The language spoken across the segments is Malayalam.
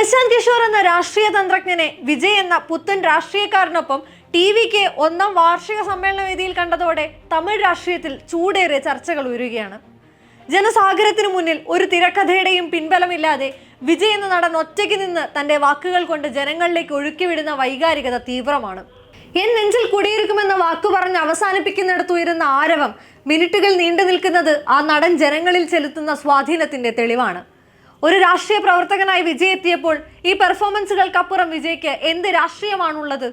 പ്രശാന്ത് കിഷോർ എന്ന രാഷ്ട്രീയ തന്ത്രജ്ഞനെ വിജയ് എന്ന പുത്തൻ രാഷ്ട്രീയക്കാരനൊപ്പം ടിവിക്ക് 1ാം വാർഷിക സമ്മേളന വേദിയിൽ കണ്ടതോടെ തമിഴ് രാഷ്ട്രീയത്തിൽ ചൂടേറിയ ചർച്ചകൾ ഉയരുകയാണ്. ജനസാഗരത്തിനു മുന്നിൽ ഒരു തിരക്കഥയുടെയും പിൻബലമില്ലാതെ വിജയ് എന്ന നടൻ ഒറ്റയ്ക്ക് നിന്ന് തന്റെ വാക്കുകൾ കൊണ്ട് ജനങ്ങളിലേക്ക് ഒഴുക്കിവിടുന്ന വൈകാരികത തീവ്രമാണ്. എൻ നെഞ്ചിൽ കുടിയിരിക്കുമെന്ന വാക്കു പറഞ്ഞ് അവസാനിപ്പിക്കുന്നിടത്ത് ഉയരുന്ന ആരവം മിനിറ്റുകൾ നീണ്ടു നിൽക്കുന്നത് ആ നടൻ ജനങ്ങളിൽ ചെലുത്തുന്ന സ്വാധീനത്തിന്റെ തെളിവാണ്. ഒരു രാഷ്ട്രീയ പ്രവർത്തകനായി വിജയ് എത്തിയപ്പോൾ ഈ പെർഫോമൻസുകൾക്കപ്പുറം വിജയ്ക്ക് എന്ത് രാഷ്ട്രീയമാണുള്ളത്?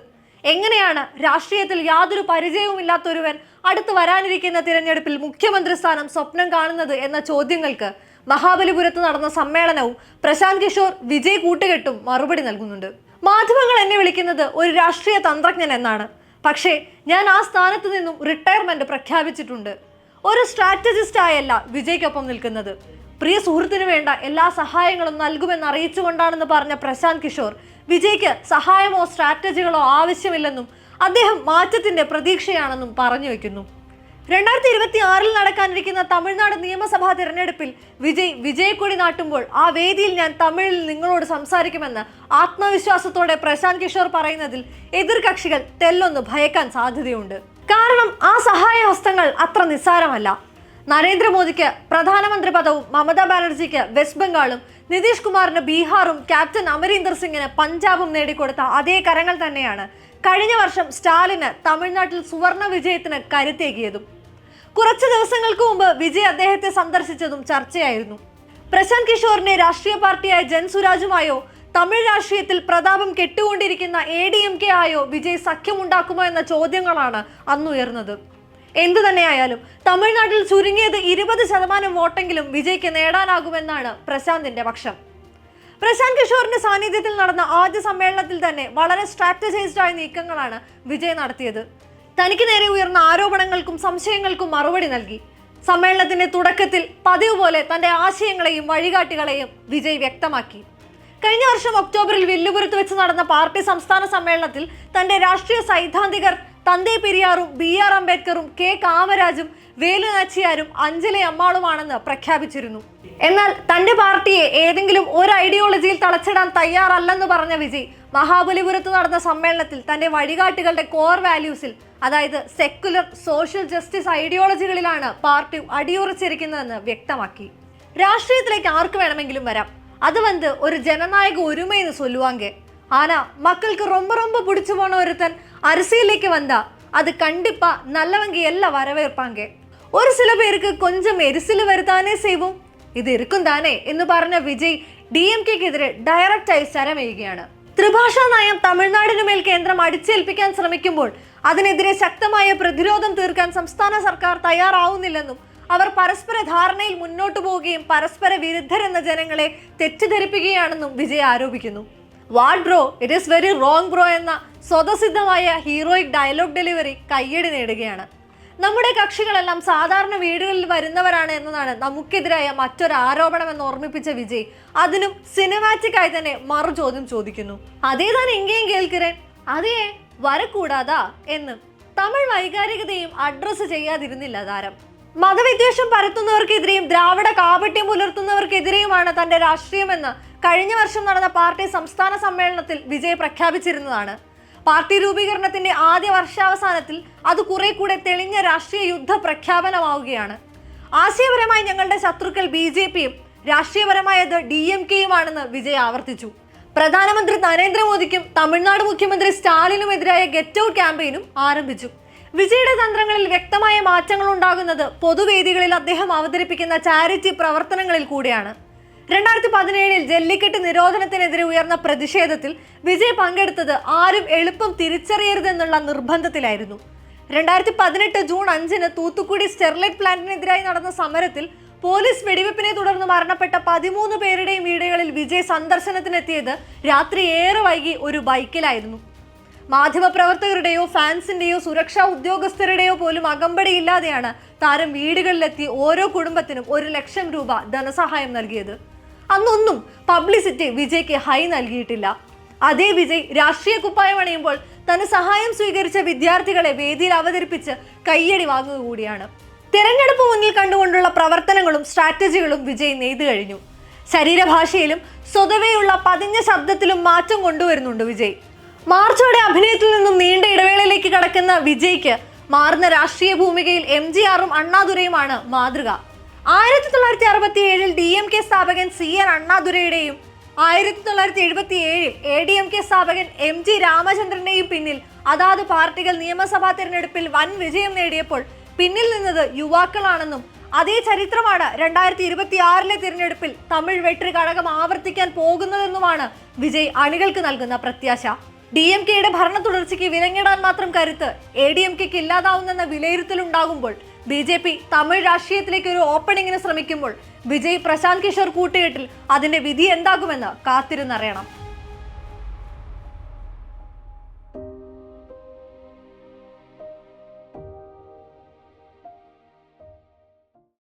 എങ്ങനെയാണ് രാഷ്ട്രീയത്തിൽ യാതൊരു പരിചയവുമില്ലാത്തൊരുവൻ അടുത്ത് വരാനിരിക്കുന്ന തിരഞ്ഞെടുപ്പിൽ മുഖ്യമന്ത്രി സ്ഥാനം സ്വപ്നം കാണുന്നത് എന്ന ചോദ്യങ്ങൾക്ക് മഹാബലിപുരത്ത് നടന്ന സമ്മേളനവും പ്രശാന്ത് കിഷോർ വിജയ് കൂട്ടുകെട്ടും മറുപടി നൽകുന്നുണ്ട്. മാധ്യമങ്ങൾ എന്നെ വിളിക്കുന്നത് ഒരു രാഷ്ട്രീയ തന്ത്രജ്ഞൻ എന്നാണ്. പക്ഷേ ഞാൻ ആ സ്ഥാനത്ത് നിന്നും റിട്ടയർമെന്റ് പ്രഖ്യാപിച്ചിട്ടുണ്ട്. ഒരു സ്ട്രാറ്റജിസ്റ്റ് ആയല്ല വിജയ്ക്കൊപ്പം നിൽക്കുന്നത്. പ്രിയ സുഹൃത്തിന് വേണ്ട എല്ലാ സഹായങ്ങളും നൽകുമെന്ന് അറിയിച്ചുകൊണ്ടാണെന്ന് പറഞ്ഞ പ്രശാന്ത് കിഷോർ വിജയ്ക്ക് സഹായമോ സ്ട്രാറ്റജികളോ ആവശ്യമില്ലെന്നും അദ്ദേഹം മാറ്റത്തിന്റെ പ്രതീക്ഷയാണെന്നും പറഞ്ഞു വെക്കുന്നു. 2026 നടക്കാനിരിക്കുന്ന തമിഴ്നാട് നിയമസഭാ തിരഞ്ഞെടുപ്പിൽ വിജയക്കൊടി നാട്ടുമ്പോൾ ആ വേദിയിൽ ഞാൻ തമിഴിൽ നിങ്ങളോട് സംസാരിക്കുമെന്ന് ആത്മവിശ്വാസത്തോടെ പ്രശാന്ത് കിഷോർ പറയുന്നതിൽ എതിർകക്ഷികൾ തെല്ലൊന്ന് ഭയക്കാൻ സാധ്യതയുണ്ട്. കാരണം ആ സഹായ ഹസ്തങ്ങൾ അത്ര നിസ്സാരമല്ല. നരേന്ദ്രമോദിക്ക് പ്രധാനമന്ത്രി പദവും മമതാ ബാനർജിക്ക് വെസ്റ്റ് ബംഗാളും നിതീഷ് കുമാറിന് ബീഹാറും ക്യാപ്റ്റൻ അമരീന്ദർ സിംഗിന് പഞ്ചാബും നേടിക്കൊടുത്ത അതേ കരങ്ങൾ തന്നെയാണ് കഴിഞ്ഞ വർഷം സ്റ്റാലിന് തമിഴ്നാട്ടിൽ സുവർണ വിജയത്തിന് കരുത്തേകിയതും. കുറച്ച് ദിവസങ്ങൾക്ക് മുമ്പ് വിജയ് അദ്ദേഹത്തെ സന്ദർശിച്ചതും ചർച്ചയായിരുന്നു. പ്രശാന്ത് കിഷോറിന്റെ രാഷ്ട്രീയ പാർട്ടിയായ ജൻസുരാജുമായോ തമിഴ് രാഷ്ട്രീയത്തിൽ പ്രതാപം കെട്ടുകൊണ്ടിരിക്കുന്ന ADMK ആയോ വിജയ് സഖ്യമുണ്ടാക്കുമോ എന്ന ചോദ്യങ്ങളാണ് അന്നുയർന്നത്. എന്തു തന്നെയായാലും തമിഴ്നാട്ടിൽ ചുരുങ്ങിയത് 20% വോട്ടെങ്കിലും വിജയ്ക്ക് നേടാനാകുമെന്നാണ് പ്രശാന്തിന്റെ പക്ഷം. പ്രശാന്ത് കിഷോറിന്റെ സാന്നിധ്യത്തിൽ നടന്ന ആദ്യ സമ്മേളനത്തിൽ തന്നെ വളരെ സ്ട്രാറ്റജൈസ്ഡ് ആയ നീക്കങ്ങളാണ് വിജയ് നടത്തിയത്. തനിക്ക് നേരെ ഉയർന്ന ആരോപണങ്ങൾക്കും സംശയങ്ങൾക്കും മറുപടി നൽകി. സമ്മേളനത്തിന്റെ തുടക്കത്തിൽ പതിവ് പോലെ തന്റെ ആശയങ്ങളെയും വഴികാട്ടികളെയും വിജയ് വ്യക്തമാക്കി. കഴിഞ്ഞ വർഷം ഒക്ടോബറിൽ വില്ലുപുരത്ത് വെച്ച് നടന്ന പാർട്ടി സംസ്ഥാന സമ്മേളനത്തിൽ തന്റെ രാഷ്ട്രീയ സൈദ്ധാന്തികർ തന്തേ പെരിയാറും BR അംബേദ്കറും K കാമരാജും വേലു നാച്ചിയാരും അഞ്ജലി അമ്മാളുമാണെന്ന് പ്രഖ്യാപിച്ചിരുന്നു. എന്നാൽ തന്റെ പാർട്ടിയെ ഏതെങ്കിലും ഒരു ഐഡിയോളജിയിൽ തളച്ചിടാൻ തയ്യാറല്ലെന്ന് പറഞ്ഞ വിജയ് മഹാബലിപുരത്ത് നടന്ന സമ്മേളനത്തിൽ തന്റെ വഴികാട്ടികളുടെ കോർ വാല്യൂസിൽ, അതായത് സെക്കുലർ സോഷ്യൽ ജസ്റ്റിസ് ഐഡിയോളജികളിലാണ് പാർട്ടി അടിയുറച്ചിരിക്കുന്നതെന്ന് വ്യക്തമാക്കി. രാഷ്ട്രീയത്തിലേക്ക് ആർക്ക് വേണമെങ്കിലും വരാം, അത് വന്ന് ഒരു ജനനായക ഒരുമയെന്ന് ചൊല്ലുവാങ്ക. ஆனா மக்களுக்கு ரொம்ப பிடிச்சு போன ஒருத்தன் அரசியலுக்கு வந்தா அது கண்டிப்பா நல்லவங்க எல்லாம் வரவேற்பாங்க. ஒரு சில பேருக்கு கொஞ்சம் எரிசில் வருதானே செய்வோம், ഇത് ഇരിക്കും താനേ എന്ന് പറഞ്ഞ വിജയ് DMKക്കെതിരെ ഡയറക്റ്റായി ശരമേയുകയാണ്. ത്രിഭാഷാ നയം തമിഴ്നാടിനു മേൽ കേന്ദ്രം അടിച്ചേൽപ്പിക്കാൻ ശ്രമിക്കുമ്പോൾ അതിനെതിരെ ശക്തമായ പ്രതിരോധം തീർക്കാൻ സംസ്ഥാന സർക്കാർ തയ്യാറാവുന്നില്ലെന്നും അവർ പരസ്പര ധാരണയിൽ മുന്നോട്ടു പോവുകയും പരസ്പര വിരുദ്ധരെന്ന ജനങ്ങളെ തെറ്റിദ്ധരിപ്പിക്കുകയാണെന്നും വിജയ് ആരോപിക്കുന്നു. What bro, it is very wrong bro എന്ന സ്വതസിദ്ധമായ ഹീറോയിക് ഡയലോഗ് ഡെലിവറി കയ്യടി നേടുകയാണ്. നമ്മുടെ കക്ഷികളെല്ലാം സാധാരണ വീടുകളിൽ വരുന്നവരാണ് എന്നതാണ് നമുക്കെതിരായ മറ്റൊരു ആരോപണം എന്ന് ഓർമ്മിപ്പിച്ച വിജയ് അതിനും സിനിമാറ്റിക് ആയി തന്നെ മറുചോദ്യം ചോദിക്കുന്നു. അതേ താൻ എങ്കേയും കേൾக்கிறேன், അതേ വരക്കൂടാതാ എന്ന് തമിഴ് വൈകാരികതയും അഡ്രസ്സ് ചെയ്യാതിരുന്നില്ല താരം. മതവിദ്വേഷം പരത്തുന്നവർക്കെതിരെയും ദ്രാവിഡ കാപട്യം പുലർത്തുന്നവർക്കെതിരെയുമാണ് തന്റെ രാഷ്ട്രീയമെന്ന് കഴിഞ്ഞ വർഷം നടന്ന പാർട്ടി സംസ്ഥാന സമ്മേളനത്തിൽ വിജയ് പ്രഖ്യാപിച്ചിരുന്നതാണ്. പാർട്ടി രൂപീകരണത്തിന്റെ ആദ്യ വർഷാവസാനത്തിൽ അത് കുറെ കൂടെ തെളിഞ്ഞ രാഷ്ട്രീയ യുദ്ധ പ്രഖ്യാപനമാവുകയാണ്. ആശയപരമായി ഞങ്ങളുടെ ശത്രുക്കൾ BJPയും രാഷ്ട്രീയപരമായത് DMKയുമാണെന്ന് വിജയ് ആവർത്തിച്ചു. പ്രധാനമന്ത്രി നരേന്ദ്രമോദിക്കും തമിഴ്നാട് മുഖ്യമന്ത്രി സ്റ്റാലിനുമെതിരായ ഗെറ്റ് ഔട്ട് ക്യാമ്പയിനും ആരംഭിച്ചു. വിജയുടെ തന്ത്രങ്ങളിൽ വ്യക്തമായ മാറ്റങ്ങൾ ഉണ്ടാകുന്നത് പൊതുവേദികളിൽ അദ്ദേഹം അവതരിപ്പിക്കുന്ന ചാരിറ്റി പ്രവർത്തനങ്ങളിൽ കൂടിയാണ്. 2017 ജല്ലിക്കെട്ട് നിരോധനത്തിനെതിരെ ഉയർന്ന പ്രതിഷേധത്തിൽ വിജയ് പങ്കെടുത്തത് ആരും എളുപ്പം തിരിച്ചറിയരുതെന്നുള്ള നിർബന്ധത്തിലായിരുന്നു. 2018 ജൂൺ 5 തൂത്തുക്കുടി സ്റ്റെർലൈറ്റ് പ്ലാന്റിനെതിരായി നടന്ന സമരത്തിൽ പോലീസ് വെടിവെപ്പിനെ തുടർന്ന് മരണപ്പെട്ട 13 പേരുടെയും വീടുകളിൽ വിജയ് സന്ദർശനത്തിനെത്തിയത് രാത്രി ഏറെ വൈകി ഒരു ബൈക്കിലായിരുന്നു. മാധ്യമപ്രവർത്തകരുടെയോ ഫാൻസിന്റെയോ സുരക്ഷാ ഉദ്യോഗസ്ഥരുടെയോ പോലും അകമ്പടിയില്ലാതെയാണ് താരം വീടുകളിലെത്തി ഓരോ കുടുംബത്തിനും 1 ലക്ഷം രൂപ ധനസഹായം നൽകിയത്. അന്നൊന്നും പബ്ലിസിറ്റി വിജയ്ക്ക് ഹൈ നൽകിയിട്ടില്ല. അതേ വിജയ് രാഷ്ട്രീയ കുപ്പായം അണിയുമ്പോൾ തന്റെ സഹായം സ്വീകരിച്ച വിദ്യാർത്ഥികളെ വേദിയിൽ അവതരിപ്പിച്ച് കയ്യടി വാങ്ങുക കൂടിയാണ്. തിരഞ്ഞെടുപ്പ് മുന്നിൽ കണ്ടുകൊണ്ടുള്ള പ്രവർത്തനങ്ങളും സ്ട്രാറ്റജികളും വിജയ് നെയ്തു കഴിഞ്ഞു. ശരീരഭാഷയിലും സ്വതവേയുള്ള പതിഞ്ഞ ശബ്ദത്തിലും മാറ്റം കൊണ്ടുവരുന്നുണ്ട് വിജയ്. മാർച്ചോടെ അഭിനയത്തിൽ നിന്നും നീണ്ട ഇടവേളയിലേക്ക് കടക്കുന്ന വിജയ്ക്ക് മാറുന്ന രാഷ്ട്രീയ ഭൂമികയിൽ MGRും അണ്ണാദുരയുമാണ് മാതൃക. 1967 DMK സ്ഥാപകൻ CN അണ്ണാദുരയുടെയും 1977 ADMK സ്ഥാപകൻ MG രാമചന്ദ്രന്റെയും പിന്നിൽ അതാത് പാർട്ടികൾ നിയമസഭാ തെരഞ്ഞെടുപ്പിൽ വൻ വിജയം നേടിയപ്പോൾ പിന്നിൽ നിന്നത് യുവാക്കളാണെന്നും അതേ ചരിത്രമാണ് 2026 തിരഞ്ഞെടുപ്പിൽ തമിഴ് വെട്രി ഘടകം ആവർത്തിക്കാൻ പോകുന്നതെന്നുമാണ് വിജയ് അണികൾക്ക് നൽകുന്ന പ്രത്യാശ. DMKയുടെ ഭരണ തുടർച്ചയ്ക്ക് വിലങ്ങിടാൻ മാത്രം കരുത്ത് ADMKക്ക് ഇല്ലാതാവുന്നെന്ന വിലയിരുത്തലുണ്ടാകുമ്പോൾ BJP തമിഴ് രാഷ്ട്രീയത്തിലേക്ക് ഒരു ഓപ്പണിങ്ങിന് ശ്രമിക്കുമ്പോൾ വിജയ് പ്രശാന്ത് കിഷോർ കൂട്ടുകെട്ടിൽ അതിന്റെ വിധി എന്താകുമെന്ന് കാത്തിരുന്നറിയണം.